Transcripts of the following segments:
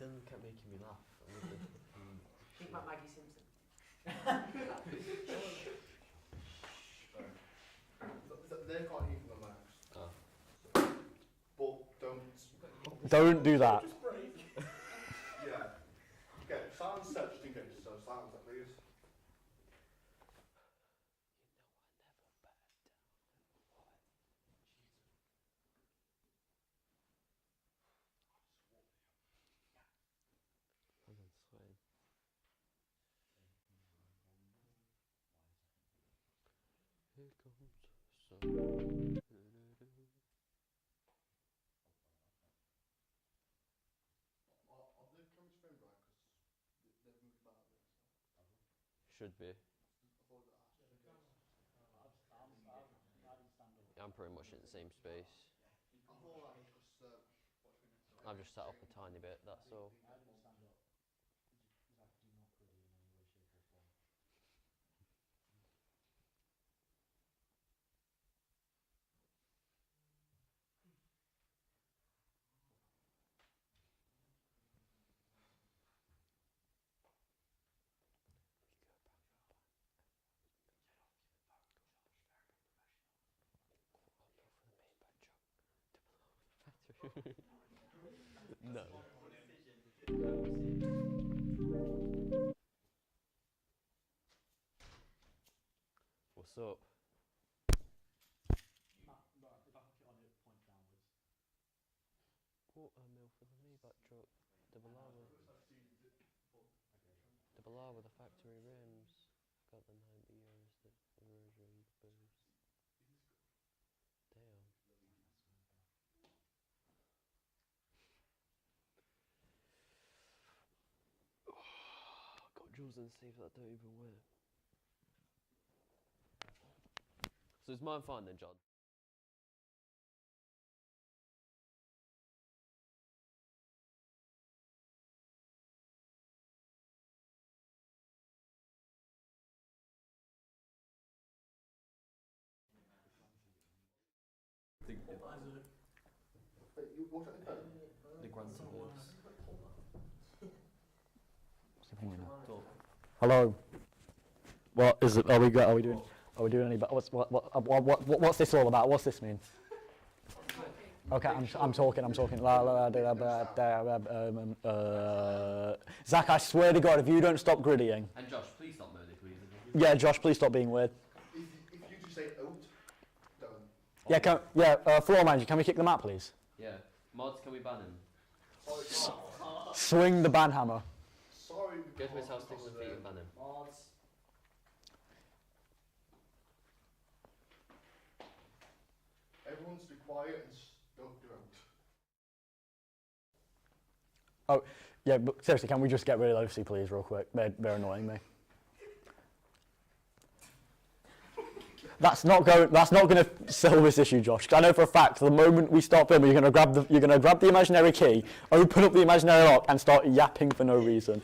Dylan kept making me laugh. Think about Maggie Simpson. They can't hear from the mics. Oh. But don't. Don't do that. Yeah. Okay, silence set just in case. So silence that, please. I'm sweating. Here comes sun. Are the cameras framed right? Because they've moved about a bit. Should be. I'm pretty much in the same space. I've just sat up a tiny bit, that's all. No. What's up? Quarter mil for the Maybach truck. Double R with the factory rims. Got the 90 euros that rosary booze. Damn. Got jewels and sleeves that I don't even wear. So is mine fine then, John? The grants of works. Hello. What is it? Are we doing any? What's this all about? What's this mean? Okay, I'm talking. Zach, I swear to God, if you don't stop griddying. And Josh, please stop moaning, please. Yeah, Josh, please stop being weird. If you just say out, don't. Yeah, floor manager, can we kick them out, please? Yeah. Mods, can we ban him? Swing the ban hammer. Sorry. Go to his house, stick with the feet and ban him. Everyone stay quiet and don't do out. Oh, yeah, but seriously, can we just get rid of Lucy, please, real quick? They're annoying me. That's not going to solve this issue, Josh. 'Cause I know for a fact the moment we stop filming, you're going to grab the imaginary key, open up the imaginary lock, and start yapping for no reason.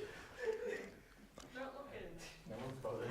Don't look in. No one's got this.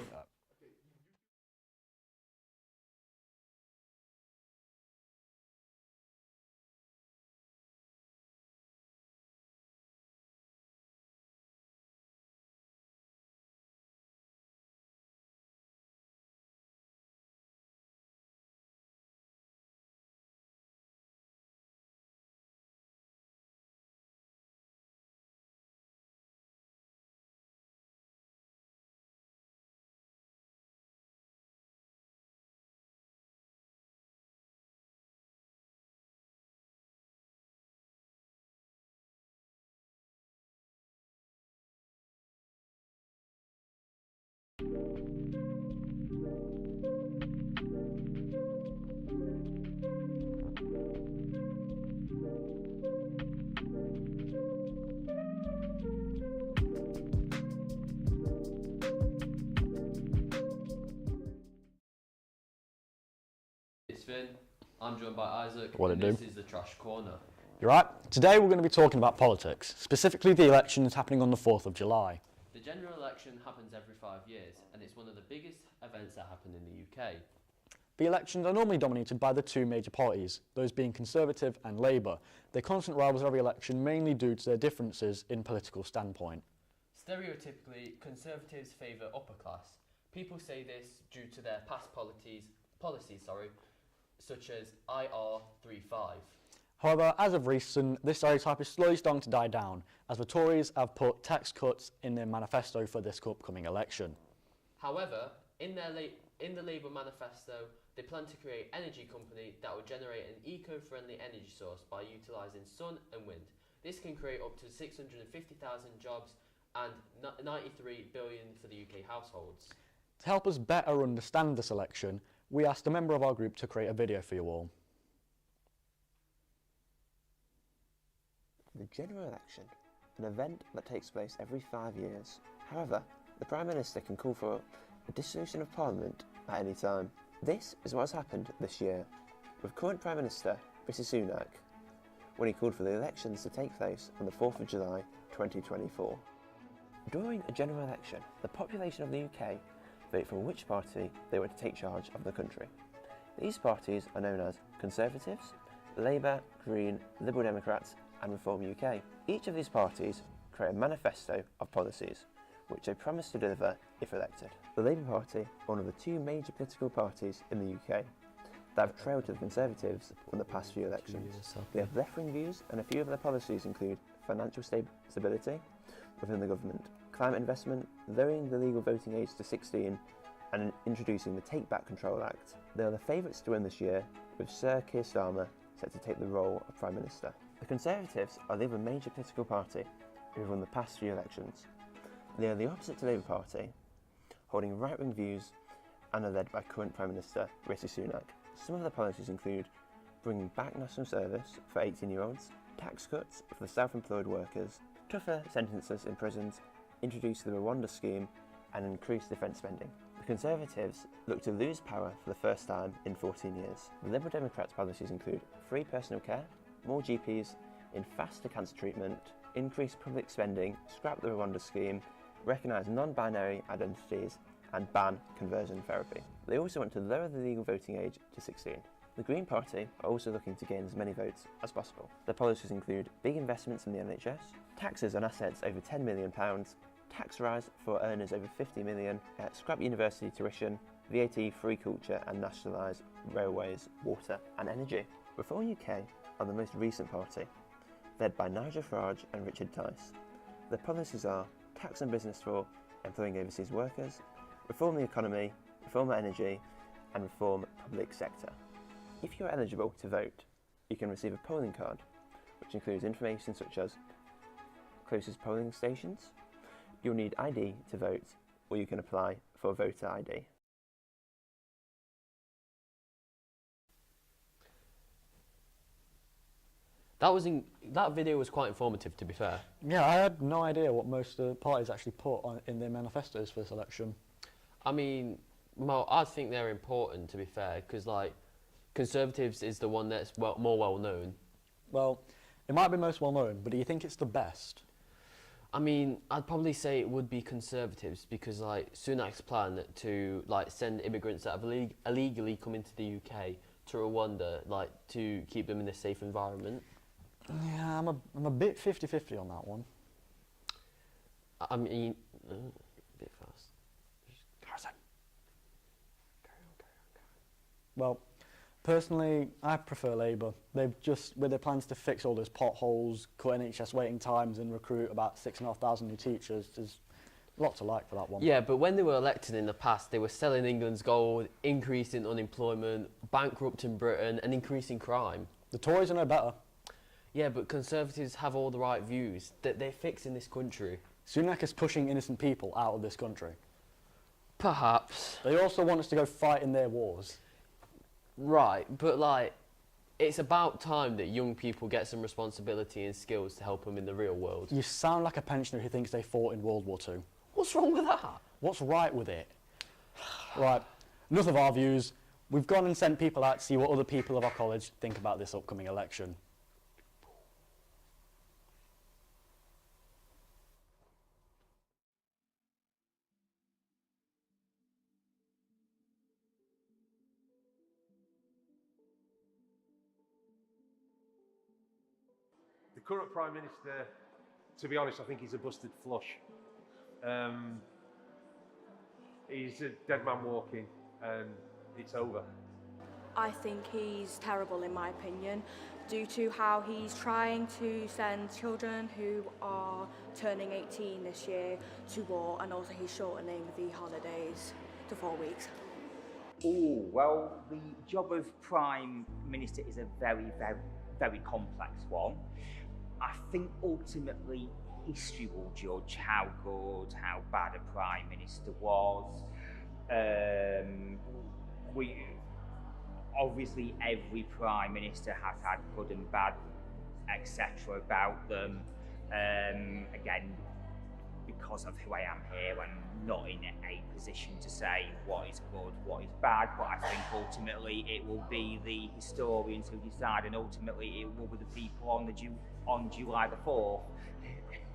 It's Finn. I'm joined by Isaac. What and it do? This is the Trash Corner. You're right. Today we're going to be talking about politics, specifically the elections happening on the 4th of July. The general election happens every 5 years, and it's one of the biggest events that happen in the UK. The elections are normally dominated by the two major parties, those being Conservative and Labour. Their constant rivals every election mainly due to their differences in political standpoint. Stereotypically, Conservatives favour upper class. People say this due to their past policies, such as IR35. However, as of recent, this stereotype is slowly starting to die down, as the Tories have put tax cuts in their manifesto for this upcoming election. However, in the Labour manifesto, they plan to create an energy company that will generate an eco-friendly energy source by utilising sun and wind. This can create up to 650,000 jobs and 93 billion for the UK households. To help us better understand this election, we asked a member of our group to create a video for you all. The general election, an event that takes place every 5 years. However, the Prime Minister can call for a dissolution of Parliament at any time. This is what has happened this year, with current Prime Minister Rishi Sunak, when he called for the elections to take place on the 4th of July 2024. During a general election, the population of the UK vote for which party they were to take charge of the country. These parties are known as Conservatives, Labour, Green, Liberal Democrats and Reform UK. Each of these parties create a manifesto of policies which they promise to deliver if elected. The Labour Party are one of the two major political parties in the UK that have trailed to the Conservatives in the past few elections. They have left-wing views, and a few of their policies include financial stability within the government, climate investment, lowering the legal voting age to 16 and introducing the Take Back Control Act. They are the favourites to win this year, with Sir Keir Starmer set to take the role of Prime Minister. The Conservatives are the other major political party who have won the past few elections. They are the opposite to the Labour Party, holding right-wing views and are led by current Prime Minister Rishi Sunak. Some of their policies include bringing back national service for 18-year-olds, tax cuts for the self-employed workers, tougher sentences in prisons, introduce the Rwanda scheme and increase defence spending. The Conservatives look to lose power for the first time in 14 years. The Liberal Democrats' policies include free personal care, more GPs, in faster cancer treatment, increase public spending, scrap the Rwanda scheme, recognise non-binary identities and ban conversion therapy. They also want to lower the legal voting age to 16. The Green Party are also looking to gain as many votes as possible. Their policies include big investments in the NHS, taxes on assets over £10 million, tax rise for earners over 50 million, scrap university tuition, VAT-free culture and nationalise railways, water and energy. Reform UK are the most recent party, led by Nigel Farage and Richard Tice. Their policies are tax on business for employing overseas workers, reform the economy, reform energy and reform public sector. If you are eligible to vote, you can receive a polling card, which includes information such as closest polling stations. You'll need ID to vote, or you can apply for voter ID. That video was quite informative, to be fair. Yeah, I had no idea what most parties actually put in their manifestos for this election. I mean, well, I think they're important, to be fair, because like Conservatives is the one that's more well known. Well, it might be most well known, but do you think it's the best? I mean, I'd probably say it would be Conservatives because like Sunak's plan to like send immigrants that have illegally come into the UK to Rwanda, like to keep them in a safe environment. Yeah, I'm a bit 50-50 on that one. I mean, a bit fast. Carry on. Well, personally, I prefer Labour. They've just, with their plans to fix all those potholes, cut NHS waiting times and recruit about 6,500 new teachers, there's a lot to like for that one. Yeah, but when they were elected in the past, they were selling England's gold, increasing unemployment, bankrupting Britain and increasing crime. The Tories are no better. Yeah, but Conservatives have all the right views that they're fixing this country. Sunak is pushing innocent people out of this country. Perhaps. They also want us to go fight in their wars. Right, but like, it's about time that young people get some responsibility and skills to help them in the real world. You sound like a pensioner who thinks they fought in World War II. What's wrong with that? What's right with it? Right, enough of our views. We've gone and sent people out to see what other people of our college think about this upcoming election. current Prime Minister, to be honest, I think he's a busted flush. He's a dead man walking, and it's over. I think he's terrible in my opinion, due to how he's trying to send children who are turning 18 this year to war, and also he's shortening the holidays to 4 weeks. Oh, well, the job of Prime Minister is a very, very, very complex one. I think ultimately history will judge how good, how bad a Prime Minister was. Obviously, every Prime Minister has had good and bad, etc. about them. Again, because of who I am here, I'm not in a position to say what is good, what is bad, but I think ultimately it will be the historians who decide, and ultimately it will be the people on July the 4th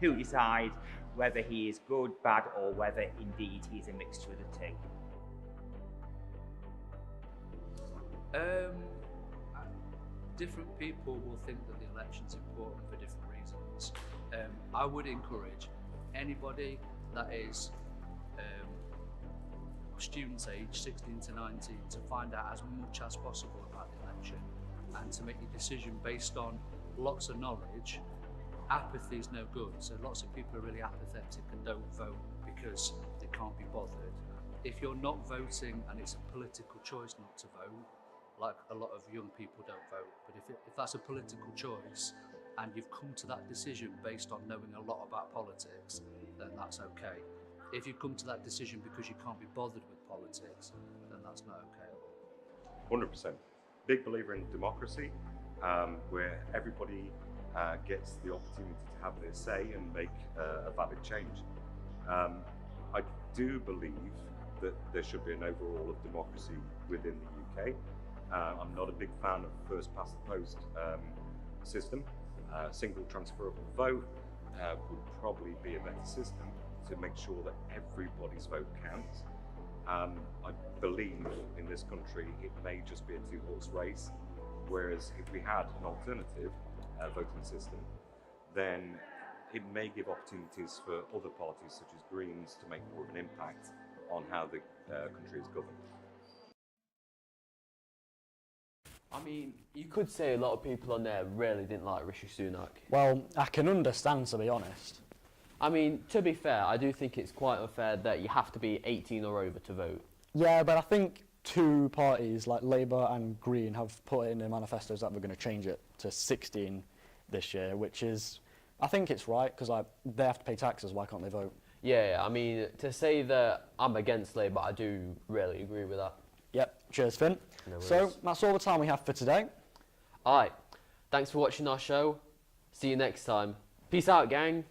who decide whether he is good, bad, or whether indeed he is a mixture of the two. Different people will think that the election's important for different reasons. I would encourage anybody that is students age 16 to 19 to find out as much as possible about the election and to make a decision based on lots of knowledge. Apathy is no good, so lots of people are really apathetic and don't vote because they can't be bothered. If you're not voting and it's a political choice not to vote, like a lot of young people don't vote, but if that's a political choice and you've come to that decision based on knowing a lot about politics, then that's okay. If you come to that decision because you can't be bothered with politics, then that's not okay at all. 100%. Big believer in democracy, where everybody gets the opportunity to have their say and make a valid change. I do believe that there should be an overall of democracy within the UK. I'm not a big fan of first past the post system. Single transferable vote would probably be a better system to make sure that everybody's vote counts. I believe in this country it may just be a two-horse race, whereas if we had an alternative voting system, then it may give opportunities for other parties such as Greens to make more of an impact on how the country is governed. I mean, you could say a lot of people on there really didn't like Rishi Sunak. Well, I can understand, to be honest. I mean, to be fair, I do think it's quite unfair that you have to be 18 or over to vote. Yeah, but I think two parties, like Labour and Green, have put in their manifestos that we're going to change it to 16 this year, which is, I think it's right, because they have to pay taxes, why can't they vote? Yeah, I mean, to say that I'm against Labour, I do really agree with that. Yep, cheers, Finn. No worries. So, that's all the time we have for today. Alright, thanks for watching our show. See you next time. Peace out, gang.